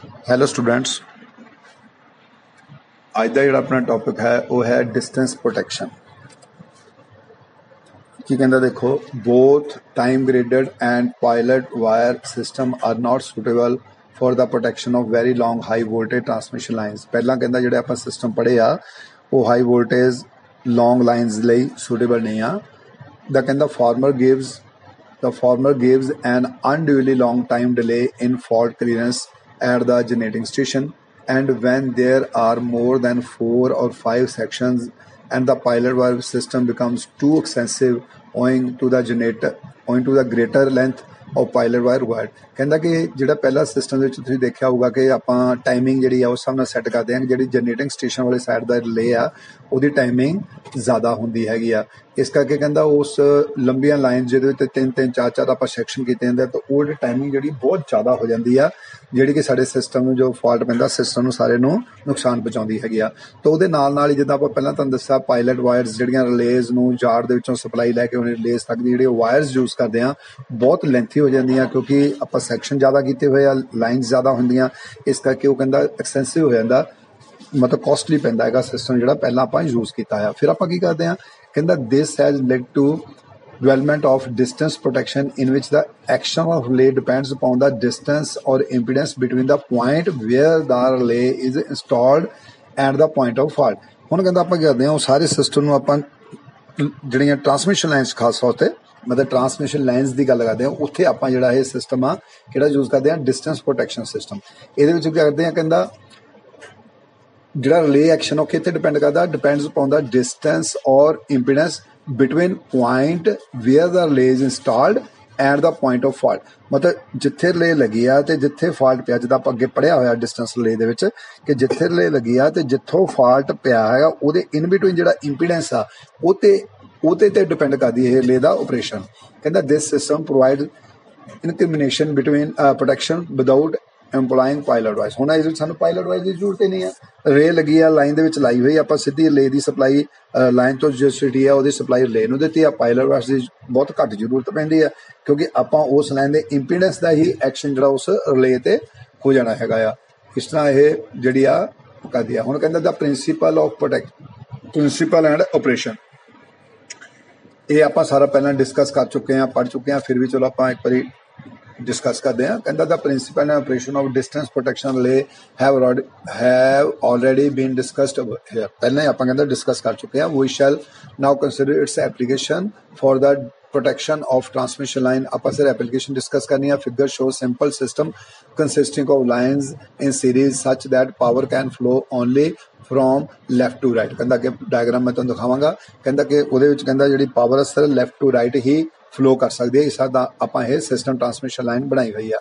Hello students, ਅੱਜ ਦਾ ਜਿਹੜਾ ਆਪਣਾ ਟੌਪਿਕ ਹੈ ਉਹ ਹੈ ਡਿਸਟੈਂਸ ਪ੍ਰੋਟੈਕਸ਼ਨ। ਕੀ ਕਹਿੰਦਾ ਦੇਖੋ, both time graded and pilot wire system are not suitable for the protection of very long high voltage transmission lines. ਪਹਿਲਾਂ ਕਹਿੰਦਾ ਜਿਹੜੇ ਆਪਾਂ ਸਿਸਟਮ ਪੜ੍ਹੇ ਆ ਉਹ ਹਾਈ ਵੋਲਟੇਜ ਲੌਂਗ ਲਾਈਨਸ ਲਈ ਸੁਟੇਬਲ ਨਹੀਂ ਆ। ਦਾ ਕਹਿੰਦਾ former gives an unduly long time delay in fault clearance at the generating station, and when there are more than 4 or 5 sections and the pilot valve system becomes too extensive owing to the greater length of pilot wire required। ਕਹਿੰਦਾ ਕਿ ਜਿਹੜਾ ਪਹਿਲਾ system ਦੇ ਵਿੱਚ ਤੁਸੀਂ ਦੇਖਿਆ ਹੋਊਗਾ ਕਿ ਆਪਾਂ ਟਾਈਮਿੰਗ ਜਿਹੜੀ ਆ ਉਸ ਹਿਸਾਬ ਨਾਲ ਸੈੱਟ ਕਰਦੇ ਹਾਂ ਕਿ ਜਿਹੜੀ ਜਨਰੇਟਿੰਗ ਸਟੇਸ਼ਨ ਵਾਲੀ ਸਾਈਡ ਦਾ ਰਿਲੇ ਆ ਉਹਦੀ ਟਾਈਮਿੰਗ ਜ਼ਿਆਦਾ ਹੁੰਦੀ ਹੈਗੀ ਆ। ਇਸ ਕਰਕੇ ਕਹਿੰਦਾ ਉਸ ਲੰਬੀਆਂ ਲਾਈਨ ਜਿਹਦੇ ਉੱਤੇ 3-3 4-4 ਆਪਾਂ ਸੈਕਸ਼ਨ ਕੀਤੇ ਜਾਂਦੇ ਤਾਂ ਉਹ ਟਾਈਮਿੰਗ ਜਿਹੜੀ ਬਹੁਤ ਜ਼ਿਆਦਾ ਹੋ ਜਾਂਦੀ ਆ, ਜਿਹੜੀ ਕਿ ਸਾਡੇ ਸਿਸਟਮ ਨੂੰ ਜੋ ਫਾਲਟ ਪੈਂਦਾ ਸਿਸਟਮ ਨੂੰ ਸਾਰੇ ਨੂੰ ਨੁਕਸਾਨ ਪਹੁੰਚਾਉਂਦੀ ਹੈਗੀ ਆ। ਤਾਂ ਉਹਦੇ ਨਾਲ ਹੀ ਜਿੱਦਾਂ ਆਪਾਂ ਪਹਿਲਾਂ ਤੁਹਾਨੂੰ ਦੱਸਿਆ ਪਾਇਲਟ ਵਾਇਰਸ ਜਿਹੜੀਆਂ ਰਿਲੇਜ਼ ਨੂੰ ਯਾਰਡ ਦੇ ਵਿੱਚੋਂ ਸਪਲਾਈ ਲੈ ਕੇ ਉਹਨੇ ਰਿਲੇਜ਼ ਤੱਕ ਦੀ ਜਿਹੜੇ ਵਾਇਰਸ ਯੂਜ਼ ਕਰਦੇ ਆ ਬਹੁਤ ਲੈਂਥੀ ਹੋ ਜਾਂਦੀਆਂ, ਕਿਉਂਕਿ ਆਪਾਂ ਸੈਕਸ਼ਨ ਜ਼ਿਆਦਾ ਕੀਤੇ ਹੋਏ ਆ, ਲਾਈਨਸ ਜ਼ਿਆਦਾ ਹੁੰਦੀਆਂ, ਇਸ ਕਰਕੇ ਉਹ ਕਹਿੰਦਾ ਐਕਸਟੈਂਸਿਵ ਹੋ ਜਾਂਦਾ, ਮਤਲਬ ਕਾਸਟਲੀ ਪੈਂਦਾ ਹੈਗਾ ਸਿਸਟਮ ਜਿਹੜਾ ਪਹਿਲਾਂ ਆਪਾਂ ਯੂਜ਼ ਕੀਤਾ ਆ। ਫਿਰ ਆਪਾਂ ਕੀ ਕਰਦੇ ਹਾਂ, ਕਹਿੰਦਾ this has led to development of distance protection in which the action of relay depends upon the distance or impedance between the point where the relay is installed and the point of fault। ਹੁਣ ਕਹਿੰਦਾ ਆਪਾਂ ਕੀ ਕਰਦੇ ਹਾਂ, ਉਹ ਸਾਰੇ system ਨੂੰ ਆਪਾਂ ਜਿਹੜੀਆਂ ਟਰਾਂਸਮਿਸ਼ਨ ਲਾਈਨਸ ਖਾਸ ਤੌਰ 'ਤੇ ਮਤਲਬ ਟਰਾਂਸਮਿਸ਼ਨ ਲਾਈਨਸ ਦੀ ਗੱਲ ਕਰਦੇ ਹਾਂ, ਉੱਥੇ ਆਪਾਂ ਜਿਹੜਾ ਇਹ ਸਿਸਟਮ ਆ ਕਿਹੜਾ ਯੂਜ਼ ਕਰਦੇ ਹਾਂ, ਡਿਸਟੈਂਸ ਪ੍ਰੋਟੈਕਸ਼ਨ ਸਿਸਟਮ। ਇਹਦੇ ਵਿੱਚ ਕੀ ਕਰਦੇ ਹਾਂ, ਕਹਿੰਦਾ ਜਿਹੜਾ ਰਿਲੇ ਐਕਸ਼ਨ ਉਹ ਕਿੱਥੇ ਡਿਪੈਂਡ ਕਰਦਾ, depends upon the distance or impedance between point where the relay is installed at the point of fault. ਮਤਲਬ ਜਿੱਥੇ ਰਿਲੇ ਲੱਗੀ ਆ ਤੇ ਜਿੱਥੇ ਫਾਲਟ ਪਿਆ, ਜਿੱਦਾਂ ਆਪਾਂ ਅੱਗੇ ਪੜ੍ਹਿਆ ਹੋਇਆ ਡਿਸਟੈਂਸ ਰਿਲੇ ਦੇ ਵਿੱਚ ਕਿ ਜਿੱਥੇ ਰਿਲੇ ਲੱਗੀ ਆ ਤੇ ਜਿੱਥੋਂ ਫਾਲਟ ਪਿਆ ਹੈਗਾ ਉਹਦੇ ਇਨ ਬਿਟਵੀਨ ਜਿਹੜਾ ਇੰਪੀਡੈਂਸ ਆ ਉਹਦੇ ਤੇ ਡਿਪੈਂਡ ਕਰਦੀ ਇਹ ਰਿਲੇ ਦਾ ਆਪਰੇਸ਼ਨ। ਕਹਿੰਦਾ this system provide incrimination between protection without employing pilot wires. ਹੁਣ ਇਹਦੇ ਵਿੱਚ ਸਾਨੂੰ ਪਾਇਲਟ ਵਾਇਸ ਦੀ ਜ਼ਰੂਰਤ ਹੀ ਨਹੀਂ ਆ, ਰੇ ਲੱਗੀ ਆ ਲਾਈਨ ਦੇ ਵਿੱਚ ਲਾਈ ਹੋਈ, ਆਪਾਂ ਸਿੱਧੀ ਰਿਲੇ ਦੀ ਸਪਲਾਈ ਲਾਈਨ ਤੋਂ ਜੋ ਸਿਟੀ ਆ ਉਹਦੀ ਸਪਲਾਈ ਰਿਲੇ ਨੂੰ ਦਿੱਤੀ ਆ। ਪਾਇਲਟ ਵਾਇਸ ਦੀ ਬਹੁਤ ਘੱਟ ਜ਼ਰੂਰਤ ਪੈਂਦੀ ਆ ਕਿਉਂਕਿ ਆਪਾਂ ਉਸ ਲਾਈਨ ਦੇ ਇੰਪੀਡੈਂਸ ਦਾ ਹੀ ਐਕਸ਼ਨ ਜਿਹੜਾ ਉਸ ਰਿਲੇ ਤੇ ਹੋ ਜਾਣਾ ਹੈਗਾ ਆ। ਇਸ ਤਰ੍ਹਾਂ ਇਹ ਜਿਹੜੀ ਆ ਕਰਦੀ ਆ। ਹੁਣ ਕਹਿੰਦਾ ਦਾ ਪ੍ਰਿੰਸੀਪਲ ਐਂਡ ਆਪਰੇਸ਼ਨ, ਇਹ ਆਪਾਂ ਸਾਰਾ ਪਹਿਲਾਂ ਡਿਸਕਸ ਕਰ ਚੁੱਕੇ ਹਾਂ, ਪੜ੍ਹ ਚੁੱਕੇ ਹਾਂ, ਫਿਰ ਵੀ ਚਲੋ ਆਪਾਂ ਇੱਕ ਵਾਰੀ ਡਿਸਕਸ ਕਰਦੇ ਹਾਂ। ਕਹਿੰਦਾ the principle and operation of distance protection relay have already been discussed here. ਪਹਿਲਾਂ ਹੀ ਆਪਾਂ ਕਹਿੰਦਾ ਡਿਸਕਸ ਕਰ ਚੁੱਕੇ ਹਾਂ। We shall now consider its application for the protection of transmission line। ਆਪਾਂ ਸਿਰ ਐਪਲੀਕੇਸ਼ਨ ਡਿਸਕਸ ਕਰਨੀ ਆ। Figure show simple system consisting of lines in series such that power can flow only from left to right. ਕਹਿੰਦਾ ਅੱਗੇ diagram ਮੈਂ ਤੁਹਾਨੂੰ ਦਿਖਾਵਾਂਗਾ। ਕਹਿੰਦਾ ਕਿ ਉਹਦੇ ਵਿੱਚ ਕਹਿੰਦਾ ਜਿਹੜੀ ਪਾਵਰ ਅਸਰ ਲੈਫਟ ਟੂ ਰਾਈਟ ਹੀ ਫਲੋ ਕਰ ਸਕਦੀ ਹੈ। ਇਸ ਦਾ ਆਪਾਂ ਇਹ ਸਿਸਟਮ ਟਰਾਂਸਮਿਸ਼ਨ ਲਾਈਨ ਬਣਾਈ ਹੋਈ ਆ।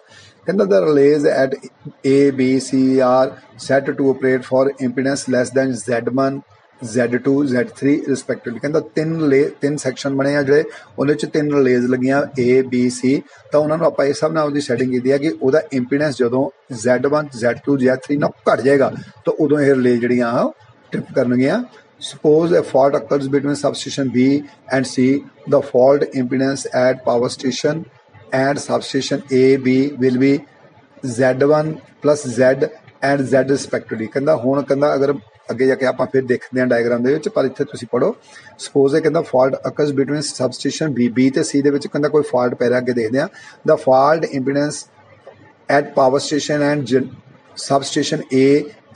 ਕਹਿੰਦਾ the relays at A, B, C are set to operate for impedance less than Z1, Z2, Z3 respectively. ਕਹਿੰਦਾ ਤਿੰਨ ਸੈਕਸ਼ਨ ਬਣੇ ਆ ਜਿਹੜੇ ਉਹਦੇ ਵਿੱਚ 3 ਰਿਲੇਜ਼ ਲੱਗੀਆਂ A, B, C, ਤਾਂ ਉਹਨਾਂ ਨੂੰ ਆਪਾਂ ਇਸ ਹਿਸਾਬ ਨਾਲ ਉਹਦੀ ਸੈਟਿੰਗ ਕੀਤੀ ਹੈ ਕਿ ਉਹਦਾ ਇੰਪੀਡੈਂਸ ਜਦੋਂ Z1, Z2, Z3 ਨਾਲ ਘੱਟ ਜਾਏਗਾ ਤਾਂ ਉਦੋਂ ਇਹ ਰਿਲੇ ਜਿਹੜੀਆਂ ਆ ਟ੍ਰਿਪ ਕਰਨਗੀਆਂ। Suppose a fault occurs between substation B and C, the fault impedance at power station and substation A, B will be Z1 plus Z and Z respectively। ਕਹਿੰਦਾ ਹੁਣ ਕਹਿੰਦਾ ਅਗਰ ਅੱਗੇ ਜਾ ਕੇ ਆਪਾਂ ਫਿਰ ਦੇਖਦੇ ਹਾਂ ਡਾਇਗਰਾਮ ਦੇ ਵਿੱਚ, ਪਰ ਇੱਥੇ ਤੁਸੀਂ ਪੜ੍ਹੋ। ਸਪੋਜ਼ ਇਹ ਕਹਿੰਦਾ ਫਾਲਟ ਅਕਰਸ ਬਿਟਵੀਨ ਸਬਸਟੇਸ਼ਨ B ਤੇ C ਦੇ ਵਿੱਚ ਕਹਿੰਦਾ ਕੋਈ ਫਾਲਟ ਪੈ ਰਿਹਾ, ਅੱਗੇ ਦੇਖਦੇ ਹਾਂ। The fault impedance at power station and substation A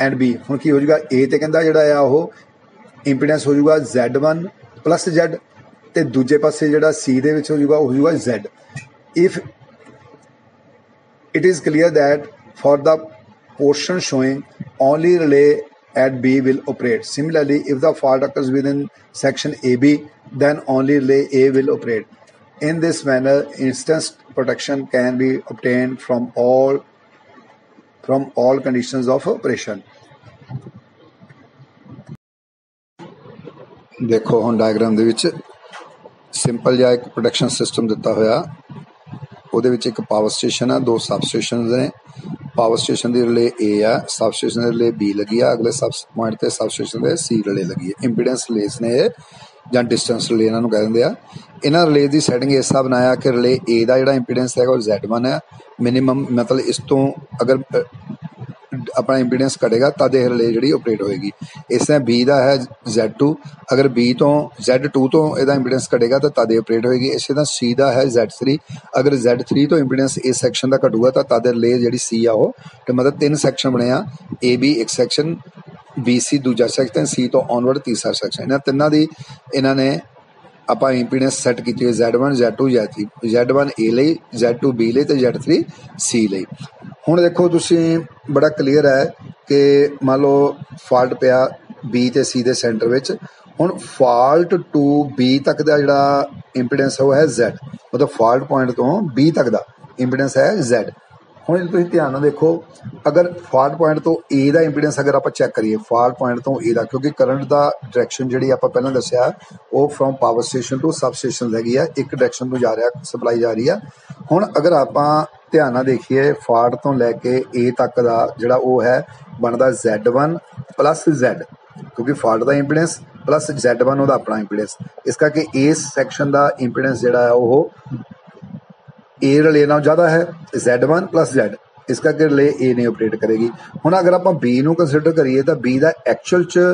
and B। ਹੁਣ ਕੀ ਹੋ ਜਾਊਗਾ, A ਤੇ ਕਹਿੰਦਾ ਜਿਹੜਾ ਆ ਉਹ ਇੰਪੀਡੈਂਸ ਹੋ ਜਾਊਗਾ Z1 ਪਲੱਸ Z, ਤੇ ਦੂਜੇ ਪਾਸੇ ਜਿਹੜਾ C ਦੇ ਵਿੱਚ ਹੋ ਜਾਊਗਾ ਉਹ ਹੋ ਜਾਊਗਾ Z। If it is clear that for the portion showing only relay at B will operate। Similarly, if the fault occurs within section AB, then only relay A will operate। In this manner, instance protection can be obtained from all conditions of operation। ਦੇਖੋ ਹੁਣ diagram ਦੇ ਵਿੱਚ simple ਜਿਹਾ ਇੱਕ protection system ਦਿੱਤਾ ਹੋਇਆ। ਉਹਦੇ ਵਿੱਚ ਇੱਕ ਪਾਵਰ ਸਟੇਸ਼ਨ ਆ, 2 ਸਬ ਸਟੇਸ਼ਨਸ ਨੇ। Power station the relay A ਆ, ਸਬ ਸਟੇਸ਼ਨ ਦੀ ਰਿਲੇ B ਲੱਗੀ ਆ, ਅਗਲੇ ਸਬ ਪੁਆਇੰਟ ਤੇ ਸਬ ਸਟੇਸ਼ਨ ਦੇ C ਰਿਲੇ ਲੱਗੀ ਹੈ। ਇੰਪੀਡੈਂਸ ਰਿਲੇਸ ਨੇ ਇਹ, ਜਾਂ ਡਿਸਟੈਂਸ ਰਿਲੇ ਇਹਨਾਂ ਨੂੰ ਕਹਿ ਦਿੰਦੇ ਆ। ਇਹਨਾਂ ਰਿਲੇ ਦੀ ਸੈਟਿੰਗ ਇਸ ਹਿਸਾਬ ਨਾਲ ਆ ਕਿ ਰਿਲੇ A ਦਾ ਜਿਹੜਾ ਇੰਪੀਡੈਂਸ ਹੈਗਾ ਉਹ Z1 ਹੈ ਮਿਨੀਮਮ, ਮਤਲਬ ਇਸ ਤੋਂ ਅਗਰ अपना इंपीडेंस घटेगा तद यह रिले जी ऑपरेट होएगी। इस तरह बी का है Z2, अगर बी तो Z2 तो यदा इंपीडेंस घटेगा तो तद ऑपरेट होएगी। इस तरह सी का है Z3, अगर Z3 तो इंपीडेंस इस सैक्शन का घटूगा तो तद रिले जी सी आ वो, तो मतलब 3 सैक्शन बने आ, ए बी एक सैक्शन, बी सी दूजा सैक्शन, सी तो ऑनवर्ड तीसरा सैक्शन। इन्होंने तिना की इन्होंने ਆਪਾਂ ਇੰਪੀਡੈਂਸ ਸੈੱਟ ਕੀਤੀ ਹੈ Z1 Z2 Z3, Z1 A ਲਈ, Z2 B ਲਈ ਤੇ Z3 C ਲਈ। ਹੁਣ ਦੇਖੋ ਤੁਸੀਂ ਬੜਾ ਕਲੀਅਰ ਹੈ ਕਿ ਮੰਨ ਲਓ ਫਾਲਟ ਪਿਆ B ਤੇ C ਦੇ ਸੈਂਟਰ ਵਿੱਚ। ਹੁਣ ਫਾਲਟ ਟੂ B ਤੱਕ ਦਾ ਜਿਹੜਾ ਇੰਪੀਡੈਂਸ ਹੈ ਉਹ ਹੈ Z, ਮਤਲਬ ਫਾਲਟ ਪੁਆਇੰਟ ਤੋਂ B ਤੱਕ ਦਾ ਇੰਪੀਡੈਂਸ ਹੈ Z। ਹੁਣ ਜੇ ਤੁਸੀਂ ਧਿਆਨ ਨਾਲ ਦੇਖੋ, ਅਗਰ ਫਾਲਟ ਪੁਆਇੰਟ ਤੋਂ ਏ ਦਾ ਇੰਪੀਡੈਂਸ ਅਗਰ ਆਪਾਂ ਚੈੱਕ ਕਰੀਏ, ਫਾਲਟ ਪੁਆਇੰਟ ਤੋਂ ਏ ਦਾ, ਕਿਉਂਕਿ ਕਰੰਟ ਦਾ ਡਾਇਰੈਕਸ਼ਨ ਜਿਹੜੀ ਆਪਾਂ ਪਹਿਲਾਂ ਦੱਸਿਆ ਉਹ from power station to substation ਹੈਗੀ ਆ, ਇੱਕ ਡਾਇਰੈਕਸ਼ਨ ਤੋਂ ਜਾ ਰਿਹਾ, ਸਪਲਾਈ ਜਾ ਰਹੀ ਆ। ਹੁਣ ਅਗਰ ਆਪਾਂ ਧਿਆਨ ਨਾਲ ਦੇਖੀਏ, ਫਾਲਟ ਤੋਂ ਲੈ ਕੇ ਏ ਤੱਕ ਦਾ ਜਿਹੜਾ ਉਹ ਹੈ ਬਣਦਾ Z1 ਪਲੱਸ Z, ਕਿਉਂਕਿ ਫਾਲਟ ਦਾ ਇੰਪੀਡੈਂਸ ਪਲੱਸ Z1 ਉਹਦਾ ਆਪਣਾ ਇੰਪੀਡੈਂਸ। ਇਸ ਕਰਕੇ ਇਸ ਸੈਕਸ਼ਨ ਦਾ ਇੰਪੀਡੈਂਸ ਜਿਹੜਾ ਹੈ ਉਹ ए रिले नाल ज़्यादा है Z1 प्लस Z, इस करके रिले ए नहीं ऑपरेट करेगी। हुण अगर आप बी नूं कंसिडर करिए तो बी का एक्चुअल च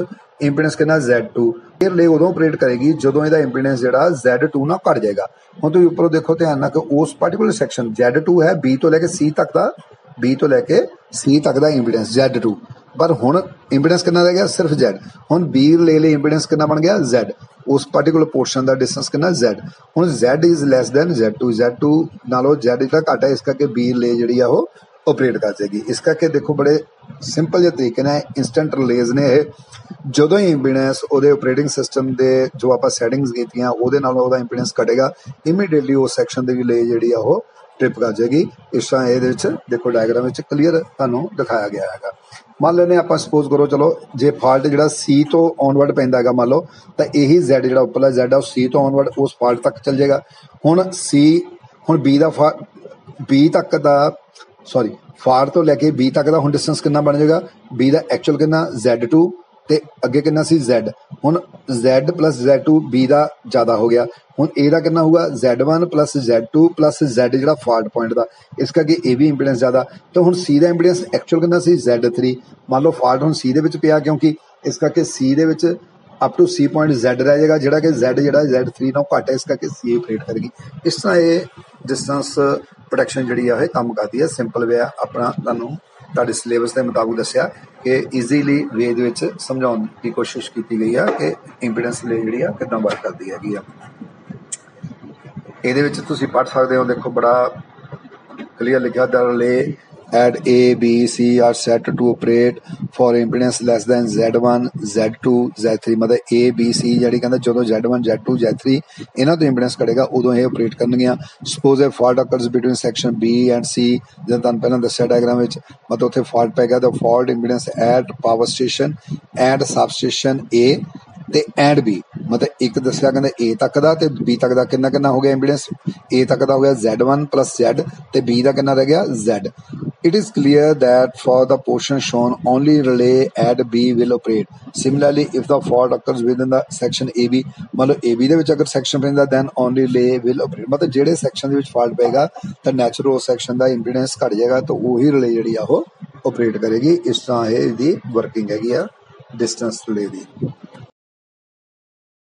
इंपीडेंस कितना Z2, ये रिले उदों ऑपरेट करेगी जदों इहदा इंपीडेंस जिहड़ा Z2 ना घट जाएगा। हुण तुसीं उपरों देखो ध्यान नाल कि उस पार्टिकुलर सैक्शन Z2 है B तो लैके C तक का, B तो लैके C तक का इंपीडेंस Z2, पर हुण इंपीडेंस कितना रह गया सिर्फ Z। हुण B रिले लई इंपीडेंस कितना बन गया Z, उस पार्टिकुलर पोर्शन का डिस्टेंस कितना Z। हुण Z is less than Z2, Z2 नालों Z जिहड़ा घट है, इस करके B रिले जिहड़ी आ वो ऑपरेट कर जाएगी। इस करके देखो बड़े सिंपल जे तरीके ने इंस्टेंट रिलेज ने जदों ही इंपीडेंस ਉਹਦੇ ऑपरेटिंग सिस्टम ਦੇ जो ਆਪਾਂ ਸੈਟਿੰਗਸ ਕੀਤੀਆਂ ਉਹਦੇ ਨਾਲੋਂ ਉਹਦਾ ਇੰਪੀਡੈਂਸ ਘਟੇਗਾ, ਇਮੀਡੀਏਟਲੀ ਉਸ ਸੈਕਸ਼ਨ ਦੀ ਰਿਲੇ ਜਿਹੜੀ ਆ ਉਹ ट्रिप कर जाएगी। इस तरह ये देखो डायग्राम क्लीयर तुहानूं दिखाया गया है। मान लेने आप सपोज करो, चलो जे फाल्ट जो C तो ऑनवर्ड पैंदा है, मान लो तो यही Z जो उपरला Z है C तो ऑनवर्ड उस फाल्ट तक चल जाएगा। हुण C हुण B का B तक का सॉरी फाल्ट तो लैके B तक का हुण डिस्टेंस कितना बन जाएगा, B का एक्चुअल कितना Z2 ते अगे कितना सी Z। हुण Z प्लस Z2 B का ज़्यादा हो गया, हुण ए का कितना होगा Z1 plus Z2 plus Z जिहड़ा फाल्ट पॉइंट का, इस करके ए भी इंपीडेंस ज़्यादा। तो हुण C का इंपीडेंस एक्चुअल कितना सी Z3, मान लो फाल्ट हुण C दे विच पिया क्योंकि, इस करके C दे which up to C point Z रह जाएगा, जिहड़ा कि Z जिहड़ा Z3 नालों घट है, इस करके C ऑपरेट करेगी। इस तरह ये डिस्टेंस प्रोटेक्शन जिहड़ी है काम करती है। सिंपल वे अपना तुहानूं ਤੁਹਾਡੇ ਸਿਲੇਬਸ ਦੇ ਮੁਤਾਬਕ ਦੱਸਿਆ ਕਿ ਈਜ਼ੀਲੀ ਵੇ ਦੇ ਵਿੱਚ ਸਮਝਾਉਣ ਦੀ ਕੋਸ਼ਿਸ਼ ਕੀਤੀ ਗਈ ਆ ਕਿ ਇੰਪੀਡੈਂਸ ਰਿਲੇ ਜਿਹੜੀ ਆ ਕਿੱਦਾਂ ਵਰਕ ਕਰਦੀ ਹੈਗੀ ਆ। ਇਹਦੇ ਵਿੱਚ ਤੁਸੀਂ ਪੜ੍ਹ ਸਕਦੇ ਹੋ, ਦੇਖੋ ਬੜਾ ਕਲੀਅਰ ਲਿਖਿਆ, ਦ ਰਿਲੇ at A, B, C are set to operate for impedance less than Z1, Z2, Z3, मतलब A, B, C ਜਿਹੜੀ ਕਹਿੰਦਾ ਜਦੋਂ Z1, Z2, Z3 ਇਹਨਾਂ ਤੋਂ ਇੰਪੀਡੈਂਸ ਘਟੇਗਾ ਉਦੋਂ ਇਹ ਆਪਰੇਟ ਕਰਨਗੀਆਂ। ਸਪੋਜ਼ ਇਹ fault ਅਕਰਸ between section B and C, ਜਦੋਂ ਤੁਹਾਨੂੰ ਪਹਿਲਾਂ ਦੱਸਿਆ ਡਾਇਗਰਾਮ ਵਿੱਚ, ਮਤਲਬ ਉੱਥੇ ਫਾਲਟ ਪੈ ਗਿਆ ਤਾਂ fault impedance at power station and substation A ਤੇ ਐਂਡ B, मतलब एक दसिया कहते A तक का ते B तक का कितना कितना हो गया इंपीडेंस, A तक का हो गया Z1 प्लस Z ते B का कितना रह गया Z। It is clear that for the portion shown only relay at B will operate. Similarly, if the fault occurs within the section AB, मतलब AB ਦੇ ਵਿੱਚ ਅਗਰ ਸੈਕਸ਼ਨ ਪੈਂਦਾ then only relay will operate, मतलब ਜਿਹੜੇ section ਦੇ ਵਿੱਚ fault ਪਏਗਾ ਤਾਂ ਨੈਚੁਰਲ ਉਸ ਸੈਕਸ਼ਨ ਦਾ ਇੰਪੀਡੈਂਸ ਘਟ ਜਾਏਗਾ ਤਾਂ ਉਹੀ ਰਿਲੇ ਜਿਹੜੀ ਆ ਉਹ ਆਪਰੇਟ ਕਰੇਗੀ। ਇਸ ਤਰ੍ਹਾਂ ਇਹ ਇਹਦੀ ਵਰਕਿੰਗ ਹੈਗੀ ਆ ਡਿਸਟੈਂਸ ਰਿਲੇ ਦੀ।